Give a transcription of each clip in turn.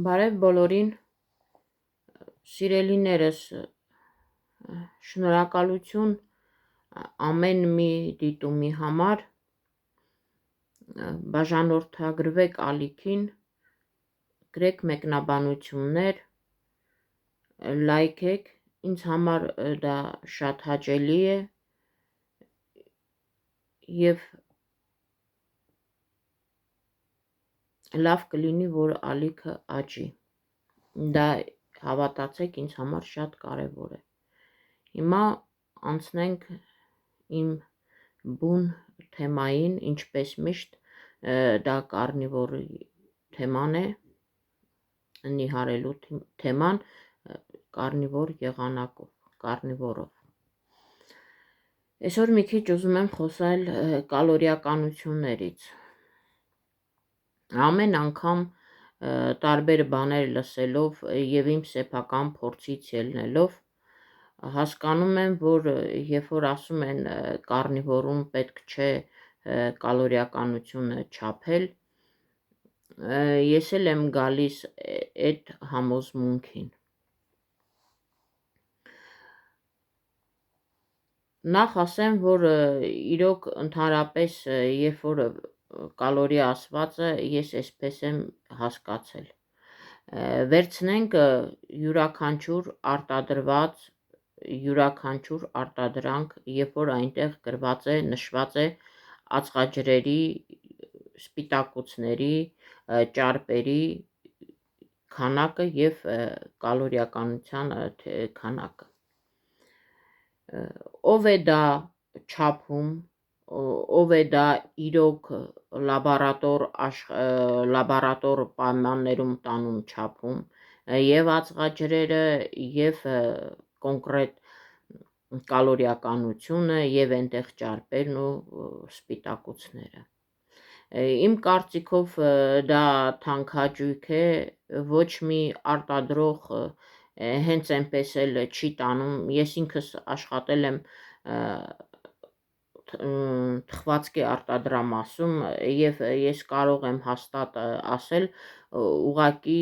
Բարև բոլորին, սիրելիներս, շնորհակալություն ամեն մի դիտումի համար, բաժանորդագրվեք ալիքին, գրեք մեկնաբանություններ, լայքեք, ինձ համար դա շատ հաճելի է և լավ կլինի, որ ալիքը աճի, դա հավատացեք ինձ համար շատ կարևոր է։ Հիմա անցնենք իմ բուն թեմային, ինչպես միշտ դա կարնիվոր թեման է, նիհարելու թեման կարնիվոր եղանակով, կարնիվորով։ Այսօր մի քիչ ուզում եմ խոսել կալորիականություններից։ Ամեն անգամ տարբեր բաներ լսելով և իմ սեփական փորձից ելնելով հասկանում եմ, որ երբ որ ասում են կարնիվորում պետք չէ կալորիականությունը չափել, ես էլ եմ գալիս այդ համոզմունքին։ Նախ ասեմ, որ իրոք ընդհանրապես երբ որ կալորի ասվածը ես այսպես եմ հասկացել։ Վերցնենք յուրաքանչյուր արտադրված, յուրաքանչյուր արտադրանք, երբ որ այնտեղ գրված է, նշված է ածխաջրերի, սպիտակուցների, ճարպերի քանակը և կալորիականության քանակը։ Ով է դա չափում, ով է դա իրոք լաբորատոր պայմաններում տանում չափում, և ածխաջրերը, և կոնկրետ կալորիականությունը, և այնտեղ ճարպերն ու սպիտակուցները։ Իմ կարծիքով դա թանքաջույք է, ոչ մի արտադրող հենց այնպես էլ չի տանում, ես ինքս աշխատել եմ թխվածքի արտադրամասում և ես կարող եմ հաստատ ասել, ուղղակի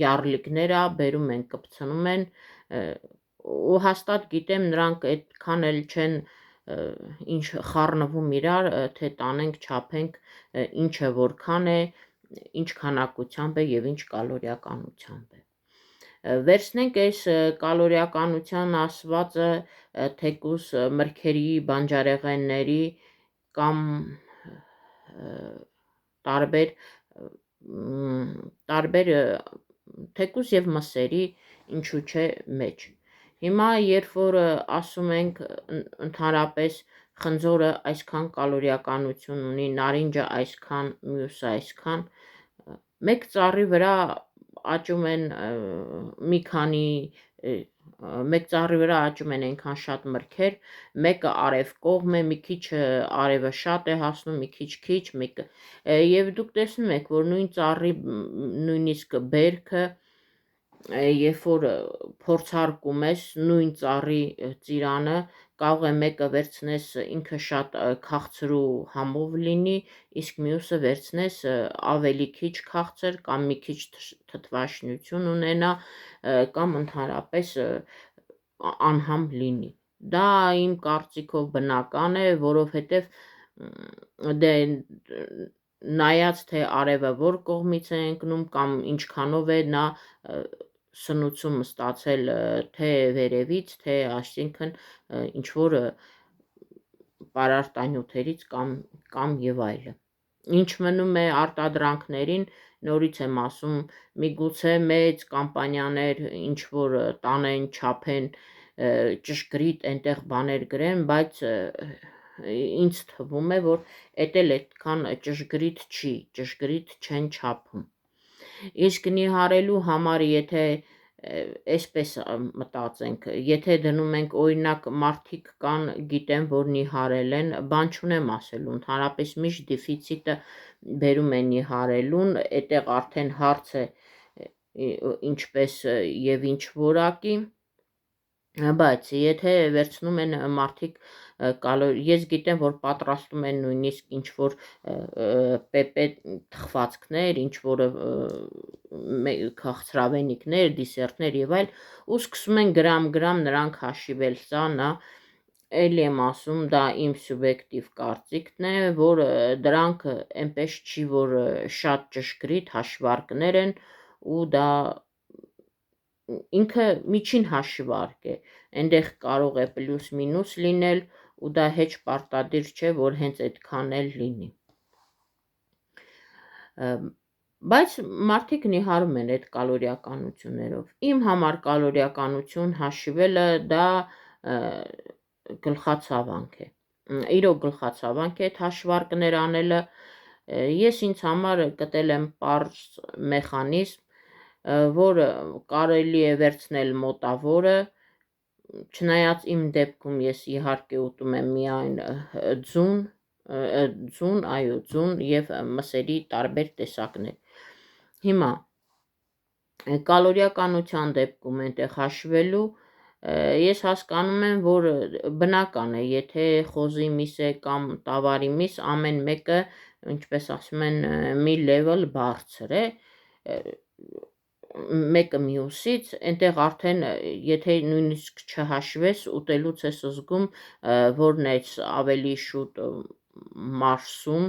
յառլիկները բերում են, կպցնում են ու հաստատ գիտեմ նրանք այդքան էլ չեն ինչ խառնվում իրար, թե տանենք չափենք ինչը որքան է, ինչ քանակությամբ է և ինչ կալորիականությամբ է։ Վերցնենք այս կալորիականության ասվածը թեկուզ մրգերի, բանջարեղենների կամ տարբեր թեկուզ և մսերի, ինչու չէ մեջ։ Հիմա երբ որ ասում ենք ընդհանրապես խնձորը այսքան կալորիականություն ունի, նարինջը այսքան, մյուսը այսքան, մեկ ծառի վրա աճում են այնքան շատ մրգեր, մեկը արև կողմ է, մի քիչ արևը շատ է հասնում, մի քիչ քիչ, և դուք տեսնում եք, որ նույն ծառի նույնիսկ բերքը, երբ որ փորձարկում ես նույն ծառի ծիրանը, կարող է մեկը վերցնես ինքը շատ քաղցր ու համով լինի, իսկ մյուսը վերցնես ավելի քիչ քաղցր կամ մի քիչ թթվաշինություն ունենա կամ ընդհանրապես անհամ լինի։ Դա իմ կարծիքով բնական է, որովհետև նայած թե արևը որ կողմից է ընկնում կամ ինչքանով է նա սնուցում ստացել թե վերևից, թե այսինքն ինչ-որ պարարտանյութերից կամ և այլն։ Ինչ մնում է արտադրանքներին, նորից եմ ասում, միգուցե մեծ կամպանիաներ ինչ-որ տանեն, չափեն, ճշգրիտ այնտեղ բաներ գրեն, բայց ինձ թվում է, որ էդ էլ այդքան ճշգրիտ չի, ճշգրիտ չեն չափում։ Իսկ նիհարելու համար, եթե այսպես մտածենք, եթե դնում ենք, օրինակ մարդիկ կան, գիտեմ, որ նիհարել են, բան չունեմ ասելու, ընդհանրապես միշտ դեֆիցիտը բերում է նիհարելուն, այդտեղ արդեն հարց է ինչպես և ինչ որակի, բայց եթե վերցնում են մարդիկ ես գիտեմ, որ պատրաստում են նույնիսկ ինչ-որ պեպե թխվածքներ, ինչ-որ քաղցրավենիքներ, դիսերտներ եւ այլ, ու սկսում են գրամ նրանք հաշիվել, սա նա էլի եմ ասում, դա իմ սուբյեկտիվ կարծիքն է, որ դրանք այնպես չի, որ շատ ճշգրիտ հաշվարկներ են ու դա ինքը միջին հաշվարկ է, այնտեղ կարող է պլյուս մինուս լինել ու դա հեչ պարտադիր չէ, որ հենց այդքան էլ լինի։ Բայց մարդիկ նիհարում են այդ կալորիականություններով։ Իմ համար կալորիականություն հաշիվելը դա գլխացավանք է։ Իրոք գլխացավանք է այդ հաշվարկներ անելը։ Ես ինձ համար գտել եմ պարզ մեխանիզմ, որ կարելի է վերցնել մոտավորը, չնայած իմ դեպքում ես իհարկե ուտում եմ միայն ձուն եւ մսերի տարբեր տեսակներ։ Հիմա կալորիականության դեպքում այնտեղ հաշվելու ես հասկանում եմ, որ բնական է, եթե խոզի միս է կամ տավարի միս, ամեն մեկը, ինչպես ասում են, մի level բարձր է, մեկը մյուսից, այնտեղ արդեն եթե նույնիսկ չհաշվես, ուտելուց ես զգում, որն է ավելի շուտ մարսում,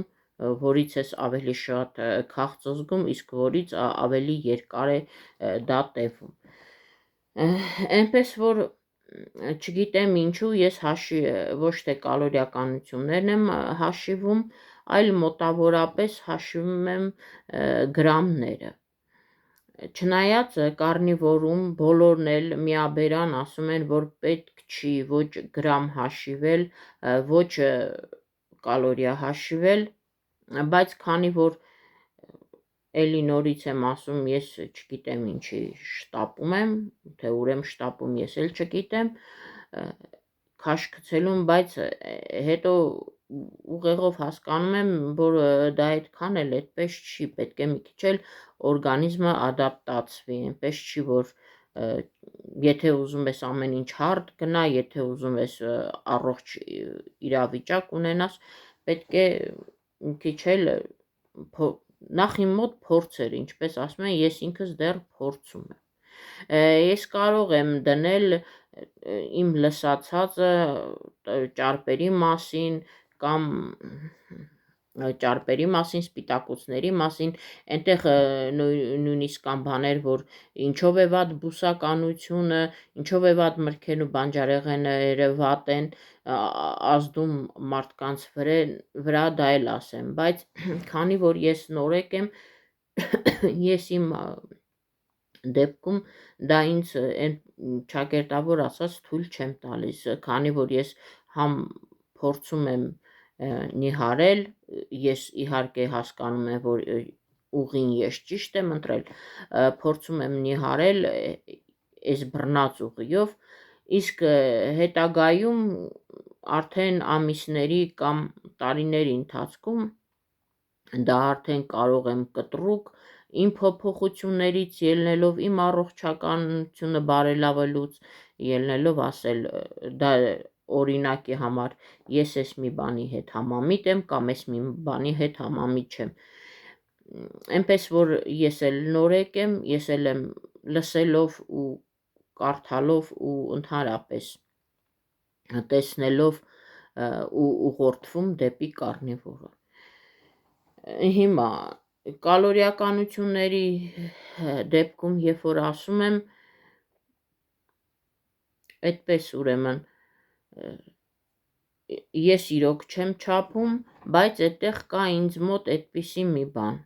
որից ես ավելի շատ քաղց զգում, իսկ որից ավելի երկար է դա տևում։ Այնպես որ չգիտեմ ինչու ես ոչ թե կալորիականություններն եմ հաշիվում, այլ մոտավորապես հաշվում եմ գրամները։ Չնայած կարնիվորում բոլորն էլ միաբերան ասում են, որ պետք չի ոչ գրամ հաշիվել, ոչ կալորիա հաշիվել, բայց քանի որ էլի նորից եմ ասում, ես չգիտեմ ինչի շտապում եմ, թե ուր եմ շտապում, ես էլ չգիտեմ, քաշքցելուն, բայց հետո ուղեղով հասկանում եմ, որ դա այդքան էլ այդպես չի, պետք է մի քիչ էլ օրգանիզմը ադապտացվի, այնպես չի, որ եթե ուզում ես ամեն ինչ հարթ գնա, եթե ուզում ես առողջ իրավիճակ ունենաս, պետք է մի քիչ էլ նախ իմ մոտ փորձեր, ինչպես ասում են, ես ինքս դեռ փորձում եմ։ Ես կարող եմ դնել իմ լսածածը ճարպերի մասին կամ ճարպերի մասին, սպիտակուցների մասին, այնտեղ նույնիսկ կան բաներ, որ ինչով է վատ բուսականությունը, ինչով է վատ մրգերն ու բանջարեղենները վատ են ազդում մարդկանց վրա, դա էլ ասեմ, բայց քանի որ ես նորեկ եմ, ես իմ դեպքում դա ինձ ճակերտավոր ասած թույլ չեմ տալիս, քանի որ ես համ փորձում եմ նիհարել, ես իհարկե հասկանում եմ, որ ուղին ես ճիշտ եմ ընտրել, փորձում եմ նիհարել այս բռնած ուղիով, իսկ հետագայում արդեն ամիսների կամ տարիների ընթացքում դա արդեն կարող եմ կտրուկ իմ փոփոխություններից ելնելով, իմ առողջականությունը բարելավելուց ելնելով ասել, դա օրինակի համար ես այս մի բանի հետ համամիտ եմ կամ այս մի բանի հետ համամիտ չեմ։ Այնպես որ ես էլ նորեկ եմ, ես էլ եմ լսելով ու կարդալով ու ընդհանրապես տեսնելով ու ուղղորդվում դեպի կարնիվորը։ Հիմա կալորիականությունների դեպքում, երբ որ ասում եմ, այդպես ուրեմն ես իրոք չեմ չափում, բայց այդտեղ կա ինձ մոտ այդպիսի մի բան։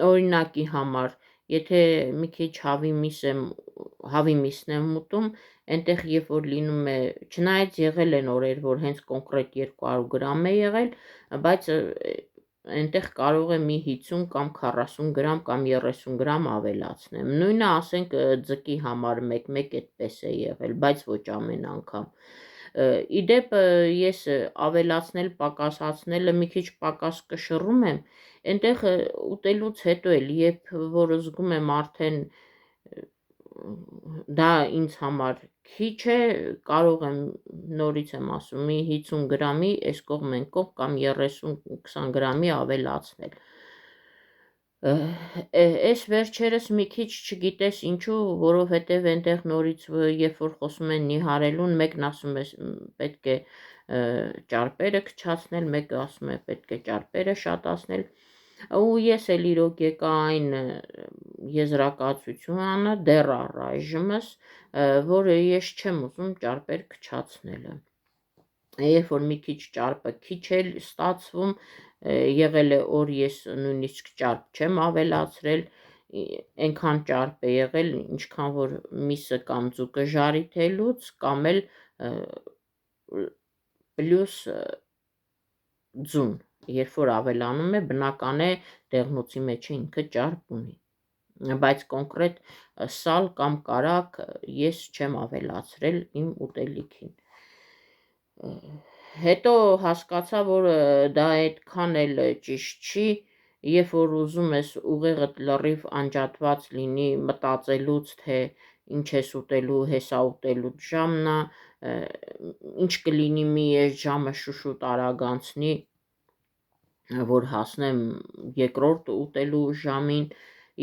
Օրինակի համար, եթե մի քիչ հավի միսն եմ ուտում, այնտեղ երբ որ լինում է, չնայած եղել են օրեր, որ հենց կոնկրետ 200 գրամ է եղել, բայց այնտեղ կարող է մի 50 կամ 40 գրամ կամ 30 գրամ ավելացնեմ։ Նույնը ասենք ձկի համար մեկ այդպես է եղել, բայց ոչ ամեն անգամ։ Իդեպ ես ավելացնել, պակասացնելը մի քիչ պակաս կշռում եմ, այնտեղ ուտելուց հետո էլ, երբ որ զգում եմ արդեն դա ինձ համար քիչ է, կարող եմ, նորից եմ ասում, մի 50 գրամի այս կողմ այն կողմ կամ 30-20 գրամի ավելացնել։ Այս վերջերս մի քիչ չգիտես ինչու, որովհետև այնտեղ նորից երբ որ խոսում են նիհարելուն, մեկն ասում է պետք է ճարպերը քչացնել, մեկը ասում է պետք է ճարպերը շատացնել, ու ես էլ իրոք եկա այն եզրակացությանը դեռ առայժմս, որ ես չեմ ուզում ճարպեր քչացնելը։ Երբ որ մի քիչ ճարպը քիչ է ստացվում, եղել է օր ես նույնիսկ ճարպ չեմ ավելացրել, այնքան ճարպ է եղել, ինչքան որ միսը կամ ձուկը ժարիթելուց, կամ էլ պլյուս ձուն, երբ որ ավելանում է, բնական է դեղնոցի մեջ ինքը ճարպ ունի, բայց կոնկրետ սալ կամ կարագ ես չեմ ավելացրել իմ ուտելիքին։ Հետո հասկացա, որ դա այդքան էլ ճիշտ չի, երբ որ ուզում ես ուղեղդ լրիվ անջատված լինի մտածելուց, թե ինչ ես ուտելու, հեսա ուտելուց ժամն է, ինչ կլինի մի այս ժամը շուշուտ արագ անցնի, որ հասնեմ երկրորդ ուտելու ժամին,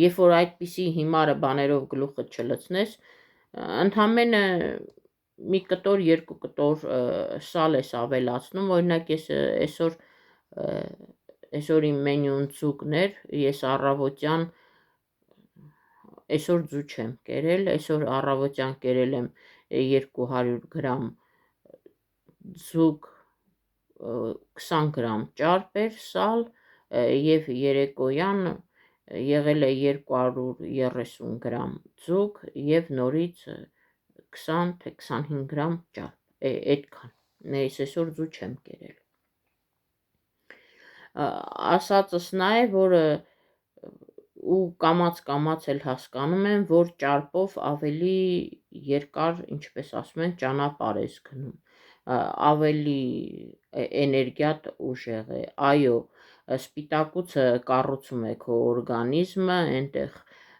երբ որ այդպիսի հիմարը բաներով գլուխդ չլցնես, ընդամենը մի կտոր, երկու կտոր սալ ես ավելացնում, օրինակ ես այսօր իմ մենյուն ձուկներ, ես առավոտյան, այսօր ձու չեմ կերել, այսօր առավոտյան կերել եմ 200 գրամ ձուկ, 20 գրամ ճարպեր, սալ, և երեկոյան եղել է 230 գրամ ձուկ և նորից 20 թե 25 գրամ ճարպ, այդքան, ես այսօր ձու չեմ կերել։ Ասածս նա է, որ ու կամաց էլ հասկանում եմ, որ ճարպով ավելի երկար, ինչպես ասում են, ճանապարհ ես գնում, ավելի էներգիատ ուժեղ է, այո, սպիտակուցը կառուցում է քո օրգանիզմը, այնտեղ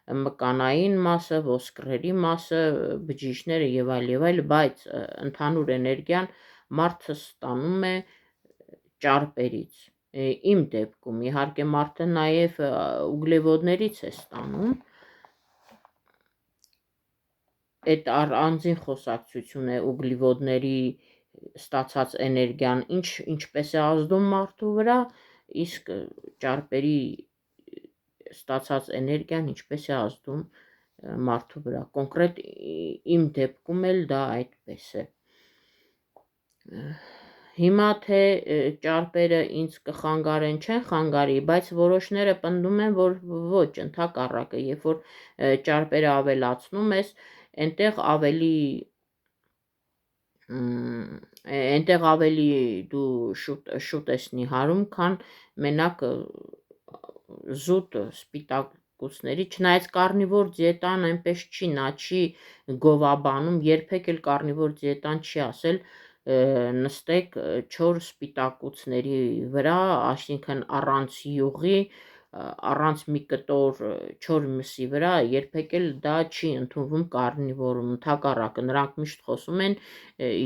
մկանային մասը, ոսկրերի մասը, բջիջները և այլ, բայց ընդհանուր էներգիան մարդը ստանում է ճարպերից, իմ դեպքում, իհարկե մարդը նաև ուգլևոդներից է ստանում, այդ առանձին խոսակցություն է, ուգլևոդների ստացած էներգիան ինչպես է ազդում մարդու վրա, իսկ ճարպերի ստացած էներգիան ինչպես է ազդում մարդու վրա, կոնկրետ իմ դեպքում էլ դա այդպես է։ Հիմա թե ճարպերը ինձ կխանգարեն, չեն խանգարի, բայց որոշները պնդում են, որ ոչ, ընդհակառակը, երբ որ ճարպերը ավելացնում ես, այնտեղ ավելի դու շուտ ես նիհարում, քան մենակ զուտ սպիտակուցների, չնայած կարնիվոր դիետան այնպես չի, նա չի գովաբանում, երբեք էլ կարնիվոր դիետան չի ասել նստեք 4 սպիտակուցների վրա, այսինքն առանց յուղի, առանց մի կտոր 4 մսի վրա, երբեք էլ դա չի ընդունվում կարնիվորում, ընդհակառակը, նրանք միշտ խոսում են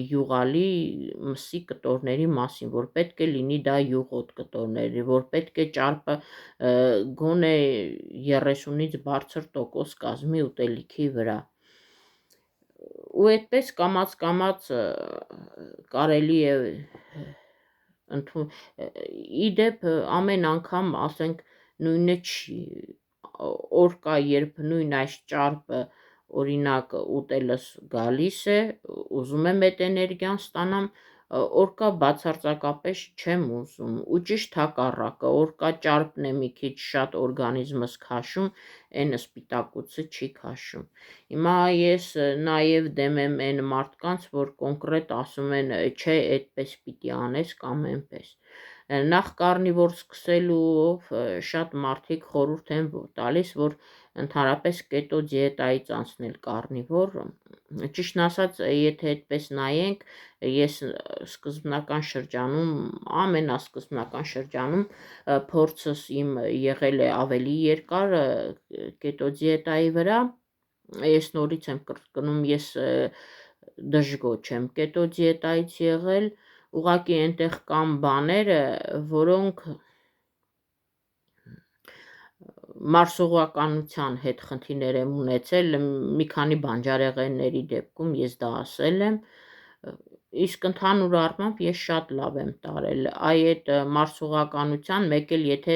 յուղալի մսի կտորների մասին, որ պետք է լինի դա յուղոտ կտորների, որ պետք է ճարպը գոնե 30-ից բարձր տոկոս կազմի ուտելիքի վրա, ու այդպես կամաց կարելի է իդեպ ամեն անգամ ասենք նույնը չի, օր կա, երբ նույն այս ճարպը օրինակ ուտելս գալիս է, ուզում եմ այդ էներգիան ստանամ, օր կա բացարձակապես չեմ ուզում, ու ճիշտ հակառակը, օր կա ճարպն է մի քիչ շատ օրգանիզմս քաշում, այն սպիտակուցը չի քաշում։ Հիմա ես նաև դեմ եմ այն մարդկանց, որ կոնկրետ ասում են, չէ, այդպես պիտի անես կամ այնպես, նախ կարնիվոր սկսելով շատ մարդիկ խորհուրդ են տալիս, որ ընդհանրապես կետո դիետայից անցնել կարնիվոր, ճիշտն ասած, եթե այդպես նայենք, ես սկզբնական շրջանում, ամենասկզբնական շրջանում փորձս իմ եղել է ավելի երկար կետո դիետայի վրա, ես նորից եմ կրկնում, ես դժգոհ չեմ կետո դիետայից եղել, ուղղակի այնտեղ կան բաներ, որոնք մարսողականության հետ խնդիրներ եմ ունեցել, մի քանի բանջարեղենների դեպքում ես դա ասել եմ, իսկ ընդհանուր առմամբ ես շատ լավ եմ տարել, այդ մարսողականության մեկ էլ եթե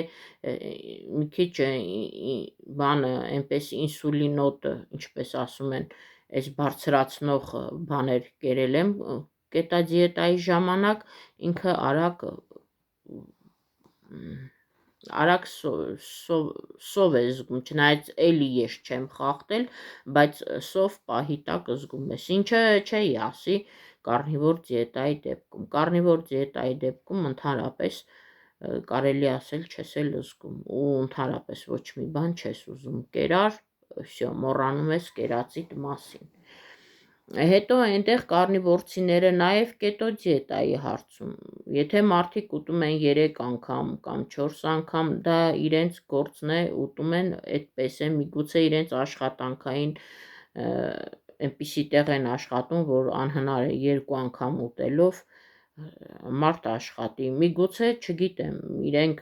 մի քիչ բանը այնպես ինսուլինոտ, ինչպես ասում են, այս բարձրացնող բաներ կերել եմ կետադիետայի ժամանակ, ինքը արագ սով է զգում, չնայած էլի ես չեմ խախտել, բայց սով պահի տակ զգում ես, ինչը չի ասի կարնիվոր դիետայի դեպքում, կարնիվոր դիետայի դեպքում ընդհանրապես կարելի ասել չես էլ զգում ու ընդհանրապես ոչ մի բան չես ուզում, կերար, վсё, մոռանում ես կերածիդ մասին, հետո այնտեղ կարնիվորցիները նաև կետո դիետայի հարցում, եթե մարդիկ ուտում են 3 անգամ կամ 4 անգամ, դա իրենց գործն է, ուտում են այդպես է, միգուցե իրենց աշխատանքային այնպիսի տեղ են աշխատում, որ անհնար է 2 անգամ ուտելով մարդ աշխատի, միգուցե, չգիտեմ, իրենք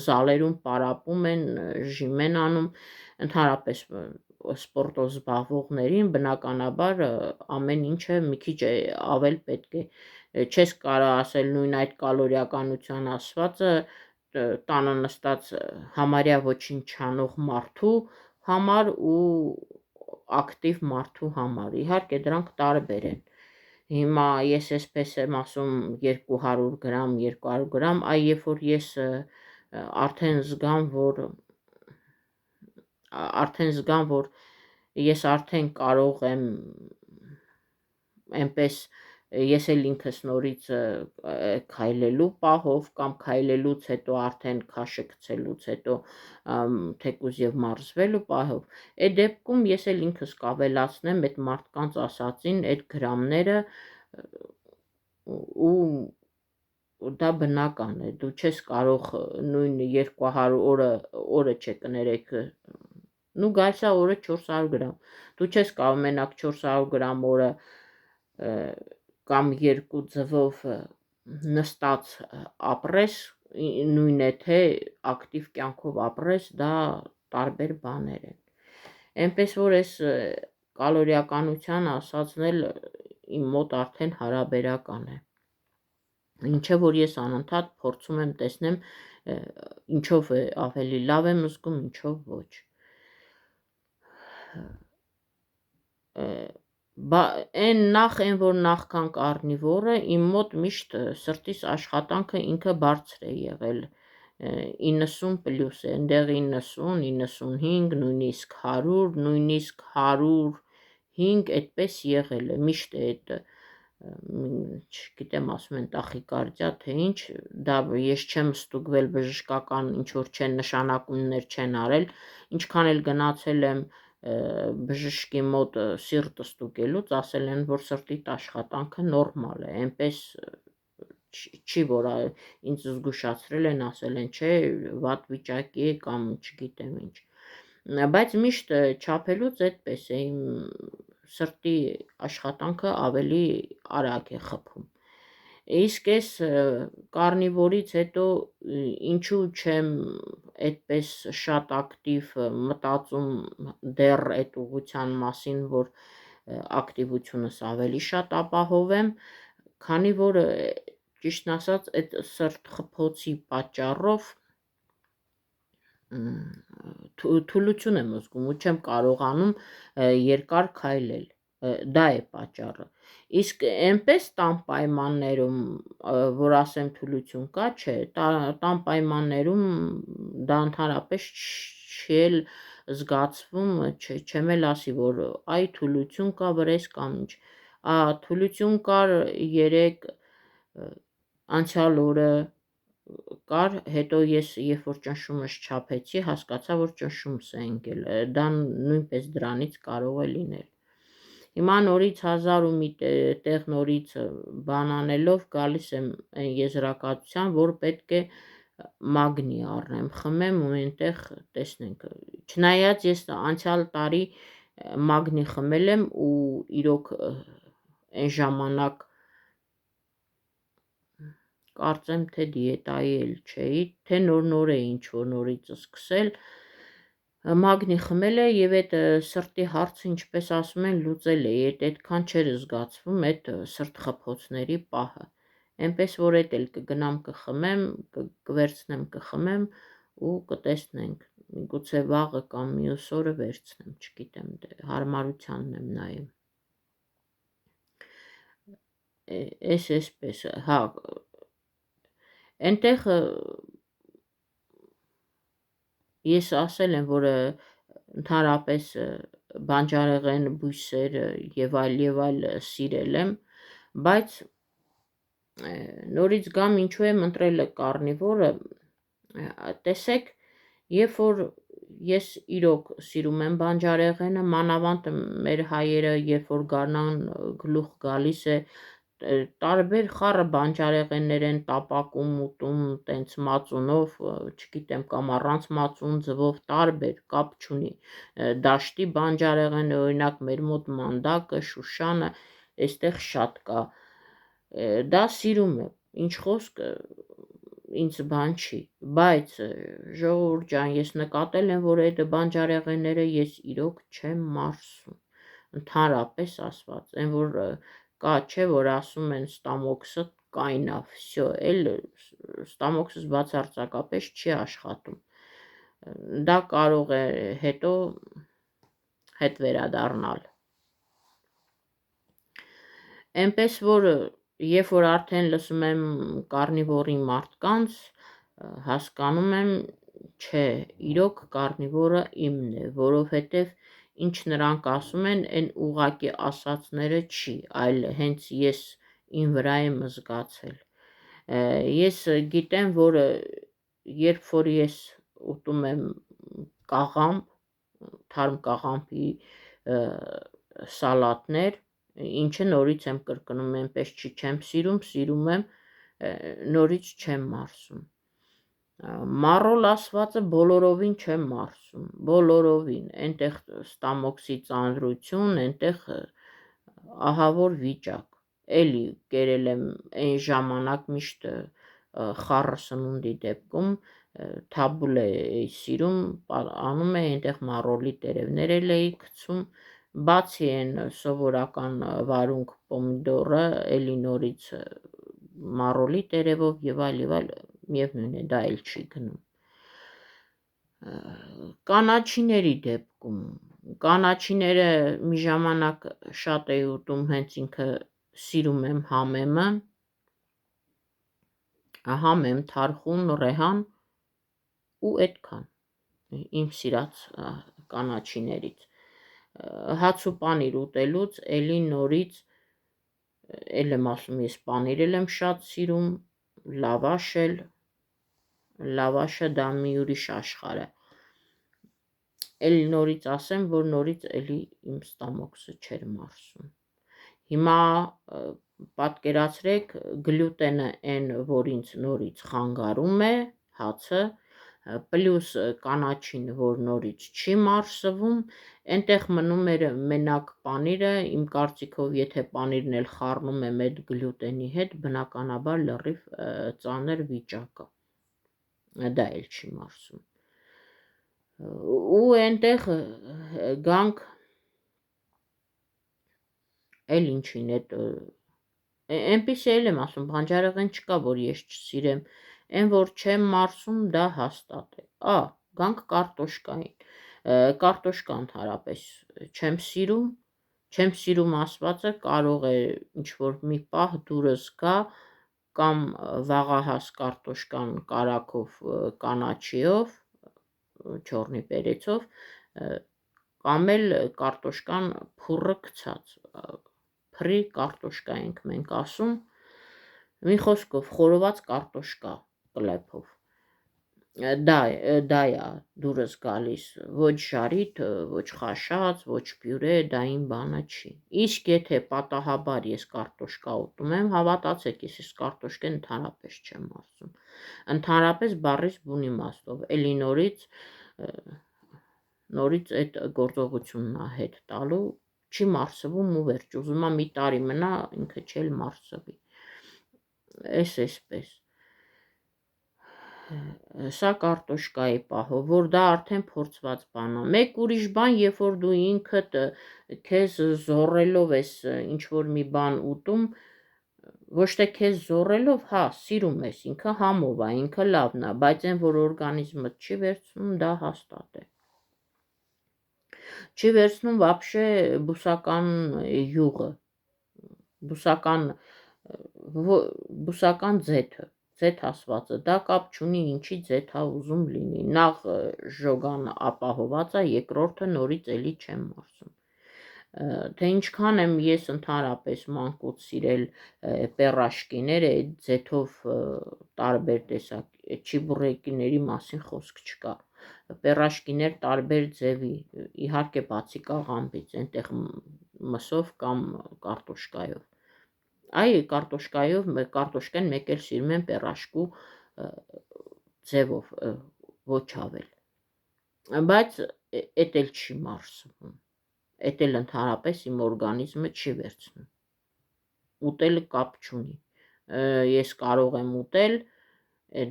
զալերում պարապում են, ժիմ են անում, ընդհանրապես սպորտով զբաղվողներին բնականաբար ամեն ինչը մի քիչ ավել պետք է, չես կարող ասել նույն այդ կալորիականության ասվածը տանը նստած համարյա ոչինչ չանող մարդու համար ու ակտիվ մարդու համար, իհարկե դրանք տարբեր են, հիմա ես այսպես եմ ասում 200 գրամ, 200 գրամ, այ երբ որ ես արդեն զգամ, որ ես արդեն կարող եմ այնպես ես էլ ինքս նորից քայլելու պահով կամ քայլելուց հետո արդեն քաշը գցելուց հետո թեկուզ եւ մարզվելու պահով, այդ դեպքում ես էլ ինքս կավելացնեմ այդ մարդկանց ասածին այդ գրամները ու դա բնական է, դու չես կարող նույն 200 օրը չկներեք, նու գալիս է օրը 400 գրամ, դու չես կարող մենակ 400 գրամ օրը կամ 2 ձվով նստած ապրես, նույն է թե ակտիվ կյանքով ապրես, դա տարբեր բաներ են, այնպես որ այս կալորիականության ասածն էլ իմ մոտ արդեն հարաբերական է, ինչը որ ես անընդհատ փորձում եմ տեսնեմ ինչով ավելի լավ եմ զգում, ինչով ոչ, այն որ նախքան կարնիվորը իմ մոտ միշտ սրտիս աշխատանքը ինքը բարձր է եղել, 90+ է, այնտեղ 90, 95, նույնիսկ 100, նույնիսկ 105 այդպես եղել է, միշտ է այդ, չգիտեմ ասում են տախիկարդիա, թե ինչ, դա ես չեմ ստուգվել բժշկական ինչ-որ չեն նշանակումներ չեն արել, ինչքան էլ գնացել եմ բժշկի մոտ սիրտը ստուգելուց, ասել են, որ սրտիդ աշխատանքը նորմալ է, այնպես չի, որ ինձ զգուշացրել են, ասել են, չէ, վատ վիճակի է կամ չգիտեմ ինչ, բայց միշտ չափելուց այդպես է, իմ սրտի աշխատանքը ավելի արագ է խփում, իսկ այս կարնիվորից հետո ինչու չեմ այդպես շատ ակտիվ մտածում դեռ այդ ուղղության մասին, որ ակտիվությունս ավելի շատ ապահովեմ, քանի որ ճիշտն ասած այդ սրտխփոցի պատճառով թուլություն եմ զգում ու չեմ կարողանում երկար քայլել, դա է պատճառը, իսկ այնպես տան պայմաններում, որ ասեմ թուլություն կա, չէ, տան պայմաններում դա ընդհանրապես չի էլ զգացվում, չեմ էլ ասի, որ այ թուլություն կա վրես կամ ինչ, թուլություն կար 3 անցյալ օրը կար, հետո ես երբ որ ճնշումս չափեցի, հասկացա, որ ճնշումս է ընկել, դա նույնպես դրանից կարող է լինել, հիմա նորից 1000 ու մի տեղ նորից բան անելով գալիս եմ այն եզրակացության, որ պետք է մագնի առնեմ, խմեմ ու այնտեղ տեսնենք, չնայած ես անցյալ տարի մագնի խմել եմ ու իրոք այն ժամանակ կարծեմ թե դիետայի էլ չէի, թե նոր է ինչ-որ նորից սկսել, մագնի խմել է և այդ սրտի հարցը, ինչպես ասում են, լուծել է, այդքան չէր զգացվում այդ սրտխփոցների պահը, այնպես որ այդ էլ կգնամ կխմեմ, կվերցնեմ կխմեմ ու կտեսնենք, միգուցե վաղը կամ մյուս օրը վերցնեմ, չգիտեմ, հարմարությանն եմ նայում, այսպես, հա, այնտեղ ես ասել եմ, որ ընդհանրապես բանջարեղեն, բույսեր և այլ սիրել եմ, բայց նորից գամ ինչու եմ ընտրել կարնիվորը, տեսեք, երբ որ ես իրոք սիրում եմ բանջարեղենը, մանավանդ մեր հայերը, երբ որ գարնան գլուխ գալիս է, տարբեր խառը բանջարեղեններ են տապակում, ուտում, տենց մածունով, չգիտեմ, կամ առանց մածուն ձվով, տարբեր, կապ չունի, դաշտի բանջարեղենը, օրինակ մեր մոտ մանդակը, շուշանը, այստեղ շատ կա, դա սիրում եմ, ինչ խոսք, ինձ բան չի, բայց ժողովուրդ ջան, ես նկատել եմ, որ այդ բանջարեղենները ես իրոք չեմ մարսում, ընդհանրապես ասված, այն որ կա չէ, որ ասում են ստամոքսը կայնավ, վсё, էլ ստամոքսս բացարձակապես չի աշխատում, դա կարող է հետո հետ վերադառնալ, այնպես որ երբ որ արդեն լսում եմ կարնիվորի մարդկանց, հասկանում եմ, չէ, իրոք կարնիվորը իմն է, որովհետև ինչ նրանք ասում են, այն ուղղակի ասածները չի, այլ հենց ես իմ վրա եմ զգացել, ես գիտեմ, որ երբ որ ես ուտում եմ կաղամբ, թարմ կաղամբի սալատներ, ինչը նորից եմ կրկնում, այնպես չի չեմ սիրում եմ, նորից չեմ մարսում, մառոլ ասվածը բոլորովին չեմ մարսում, բոլորովին, այնտեղ ստամոքսի ծանրություն, այնտեղ ահավոր վիճակ, էլի կերել եմ այն ժամանակ միշտ խառը սնունդի դեպքում, թաբուլե էի սիրում, անում էի այնտեղ մառոլի տերևներ էլ էի գցում, բացի այն սովորական վարունգ պոմիդորը, էլի նորից մառոլի տերևով և այլ, միևնույն է, դա էլ չի գնում, կանաչիների դեպքում, կանաչիները մի ժամանակ շատ էի ուտում, հենց ինքը սիրում եմ համեմը, համեմ, թարխուն, ռեհան ու այդքան, իմ սիրած կանաչիներից, հաց ու պանիր ուտելուց, էլի նորից, էլ եմ ասում, ես պանիր եմ շատ սիրում, լավաշը դա մի ուրիշ աշխարհ է, էլ նորից ասեմ, որ նորից էլի իմ ստամոքսը չէր մարսում, հիմա պատկերացրեք գլյուտենը այն, որ ինձ նորից խանգարում է հացը, պլյուս կանաչին, որ նորից չի մարսվում, այնտեղ մնում էր մենակ պանիրը, իմ կարծիքով, եթե պանիրն էլ խառնում եմ այդ գլյուտենի հետ, բնականաբար լրիվ ծանր վիճակ է, դա էլ չի մարսում, ու այնտեղ գանք, էլ ինչին, այնպիսի էլ եմ ասում, բանջարեղեն չկա, որ ես չսիրեմ, այն որ չեմ մարսում, դա հաստատ է, գանք կարտոշկային, կարտոշկա ընդհանրապես չեմ սիրում ասվածը, կարող է ինչ-որ մի պահ դուրս գա, կամ վաղահաս կարտոշկան կարագով կանաչիով, չորնի պերեցով, կամ էլ կարտոշկան փուռը գցած, փռի կարտոշկա ենք մենք ասում, մի խոսքով խորոված կարտոշկա կլեփով, դա է դուրս գալիս, ոչ ժարիտ, ոչ խաշած, ոչ պյուրե, դա իմ բանը չի, իսկ եթե պատահաբար ես կարտոշկա ուտում եմ, հավատացեք, ես կարտոշկեն ընդհանրապես չեմ մարսում, ընդհանրապես բառից բուն իմաստով, էլի նորից այդ գործողությունն է հետ տալու, չի մարսվում ու վերջ, ուզում եմ մի տարի մնա, ինքը չել մարսվի, այսպես, Սա կարտոշկայի պահով, որ դա արդեն փորձված բան է։ Մեկ ուրիշ բան, երբ որ դու ինքդ քեզ զոռելով ես ինչ-որ մի բան ուտում, ոչ թե քեզ զոռելով, հա, սիրում ես, ինքը համով է, ինքը լավն է, բայց այն, որ օրգանիզմդ չի վերցնում, դա հաստատ է։ Չի վերցնում вообще բուսական յուղը, բուսական ձեթը, ձեթ ասվածը, դա կապ չունի ինչի ձեթ է ուզում լինի, նախ ժոգան ապահոված է, երկրորդը նորից էլի չեմ մարսում։ Թե ինչքան եմ ես ընդհանրապես մանկուց սիրել պերաշկիները, այդ ձեթով տարբեր տեսակ չիբուրեկիների մասին խոսք չկա, պերաշկիներ տարբեր ձևի, իհարկե բացի կաղամբից, այնտեղ մսով կամ կարտոշկայով, այ կարտոշկայով, կարտոշկեն մեկ էլ սիրում եմ պերաշկու ձևով, ոչ ավել, բայց էդ էլ չի մարսվում, էդ էլ ընդհանրապես իմ օրգանիզմը չի վերցնում, ուտելը կապ չունի, ես կարող եմ ուտել,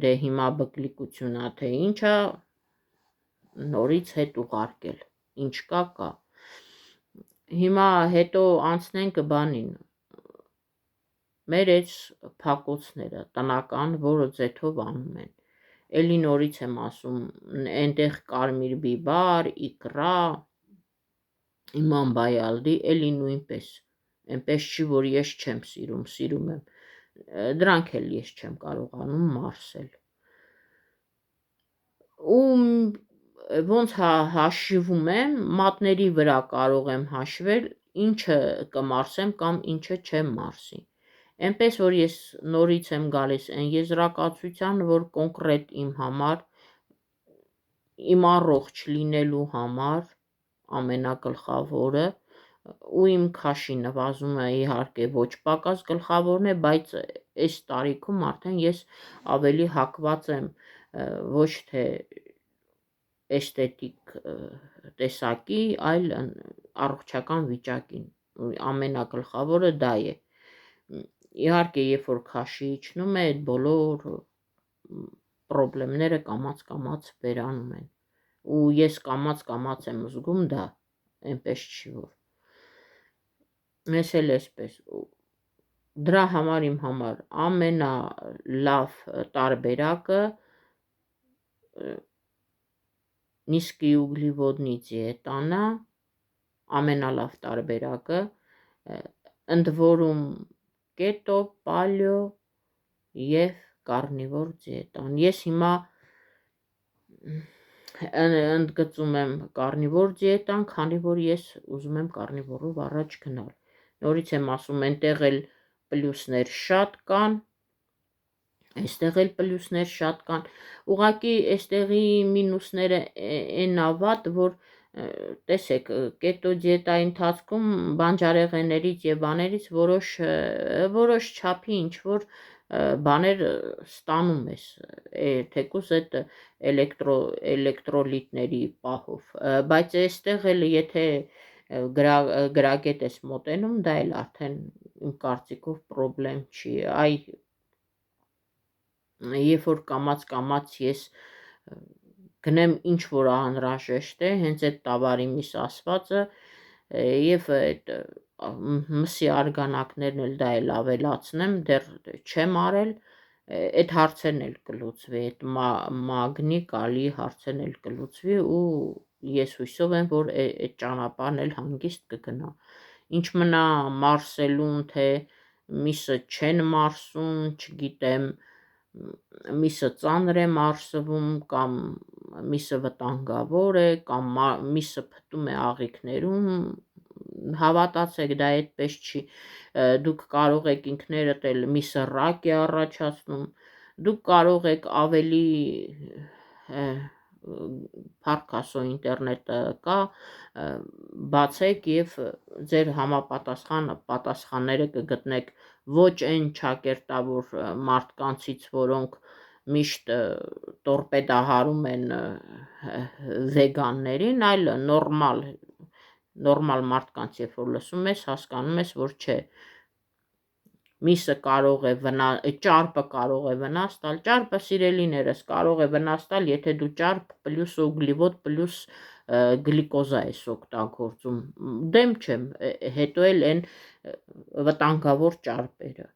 դե հիմա բկլիկություն է, թե ինչ է, նորից հետ ուղարկել, ինչ կա։ Հիմա հետո անցնենք բանին, մեր այս փակոցները տնական, որը ձեթով անում են, էլի նորից եմ ասում, այնտեղ կարմիր բիբար, իկրա, իման բայալդի, էլի նույնպես, այնպես չի, որ ես չեմ սիրում, սիրում եմ, դրանք էլ ես չեմ կարողանում մարսել, ու ոնց հաշվում եմ, մատների վրա կարող եմ հաշվել, ինչը կմարսեմ կամ ինչը չեմ մարսի, այնպես որ ես նորից եմ գալիս այն եզրակացության, որ կոնկրետ իմ համար, իմ առողջ լինելու համար, ամենագլխավորը, ու իմ քաշի նվազումը իհարկե ոչ պակաս գլխավորն է, բայց այս տարիքում արդեն ես ավելի հակված եմ ոչ թե էսթետիկ տեսակի, այլ առողջական վիճակին, ամենագլխավորը դա է, իհարկե երբ որ քաշի իջնում է, այդ բոլոր պրոբլեմները կամաց վերանում են, ու ես կամաց եմ զգում դա, այնպես չի որ, ես էլ էսպես, դրա համար իմ համար ամենալավ տարբերակը նիսկի ուգլիվոդնի դիետան է, ամենալավ տարբերակը, ընդ որում կետո, պալեո և կարնիվոր դիետան, ես հիմա ընդգծում եմ կարնիվոր դիետան, քանի որ ես ուզում եմ կարնիվորով առաջ գնալ, նորից եմ ասում, այնտեղ էլ պլյուսներ շատ կան, այստեղ էլ պլյուսներ շատ կան, ուղղակի այստեղի մինուսները այն ավատ, որ տեսեք, կետո դիետայի ընթացքում բանջարեղեններից և բաներից որոշ չափի ինչ-որ բաներ ստանում ես, թեկուզ այդ էլեկտրոլիտների պահով, բայց այստեղ էլ եթե գրագետ ես մոտենում, դա էլ արդեն իմ կարծիքով պրոբլեմ չի, երբ որ կամաց ես գնեմ ինչ որ անհրաժեշտ է, հենց այդ տավարի միս ասվածը և այդ մսի արգանակներն էլ դա էլ ավելացնեմ, դեռ չեմ արել, այդ հարցերն էլ կլուծվի, այդ մագնի, կալիի հարցերն էլ կլուծվի ու ես հույսով եմ, որ այդ ճանապարհն էլ հանգիստ կգնա, ինչ մնա մարսելուն, թե միսը չեն մարսում, չգիտեմ, միսը ծանր է մարսվում, կամ միսը վտանգավոր է, կամ միսը փտում է աղիքներում, հավատացեք, դա այդպես չի, դուք կարող եք ինքներդ էլ միսը ռակ է առաջացնում, դուք կարող եք ավելի փառք Աստծո ինտերնետը կա, բացեք և ձեր պատասխանները կգտնեք ոչ այն ճակերտավոր մարդկանցից, որոնք միշտ տորպեդահարում են վեգաններին, այլ նորմալ մարդկանց, երբ որ լսում ես, հասկանում ես, որ չէ, միսը կարող է ճարպը կարող է վնաս տալ, ճարպը սիրելիներս կարող է վնաս տալ, եթե դու ճարպ պլյուս ուգլիվոդ պլյուս գլիկոզա ես օգտագործում, դեմ չեմ, հետո էլ են վտանգավոր ճարպերը,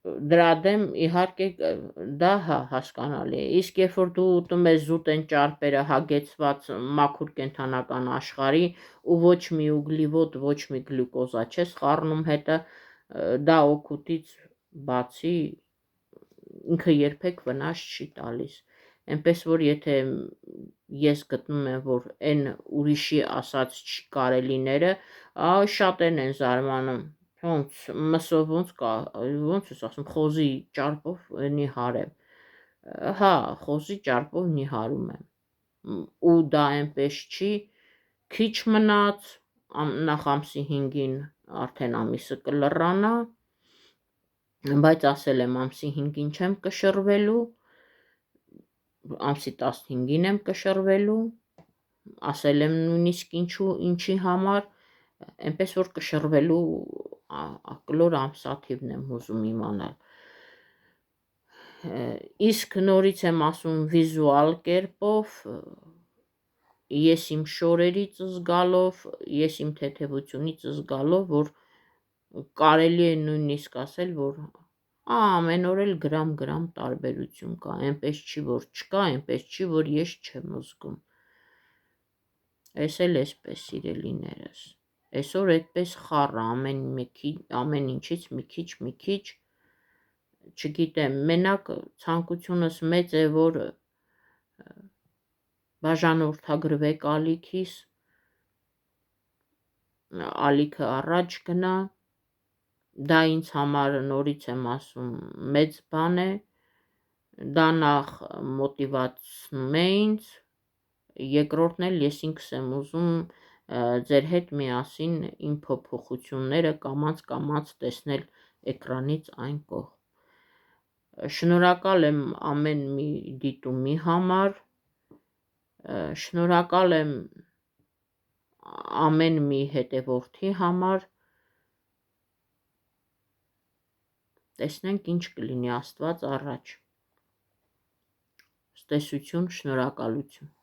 դրա դեմ իհարկե դա հասկանալի է, իսկ երբ որ դու ուտում ես զուտ են ճարպերը հագեցված մաքուր կենդանական աշխարհի ու ոչ մի ուգլիվոդ, ոչ մի գլյուկոզա չես խառնում հետը, դա օգուտից բացի ինքը երբեք վնաս չի տալիս, այնպես որ եթե ես գտնում եմ, որ այն ուրիշի ասած չի կարելիները, շատերն են զարմանում, ոնց մսով ոնց ես ասում խոզի ճարպով նիհարեմ, հա խոզի ճարպով նիհարում եմ ու դա այնպես չի, քիչ մնաց նախ ամսի 5-ին արդեն ամիսը կլռանա, բայց ասել եմ ամսի 5-ին չեմ կշռվելու, ամսի 15-ին եմ կշռվելու, ասել եմ նույնիսկ ինչի համար, այնպես որ կշռվելու կլոր ամսաթիվն եմ ուզում իմանալ, իսկ նորից եմ ասում վիզուալ կերպով, ես իմ շորերից զգալով, ես իմ թեթևությունից զգալով, որ կարելի է նույնիսկ ասել, որ ամեն օր էլ գրամ տարբերություն կա, այնպես չի, որ չկա, այնպես չի, որ ես չեմ զգում, ես էլ էսպես սիրելիներս, այսօր այդպես խառը ամեն ինչից մի քիչ, չգիտեմ, մենակ ցանկությունս մեծ է, որ բաժանորդագրվեք ալիքիս, ալիքը առաջ գնա, դա ինձ համար նորից եմ ասում մեծ բան է, դա նախ մոտիվացնում է ինձ, երկրորդն էլ ես ինքս եմ ուզում ձեր հետ միասին իմ փոփոխությունները կամաց տեսնել էկրանից այն կողմ, շնորհակալ եմ ամեն մի դիտումի համար, շնորհակալ եմ ամեն մի հետևորդի համար, տեսնենք ինչ կլինի, Աստված առաջ, տեսություն, շնորհակալություն։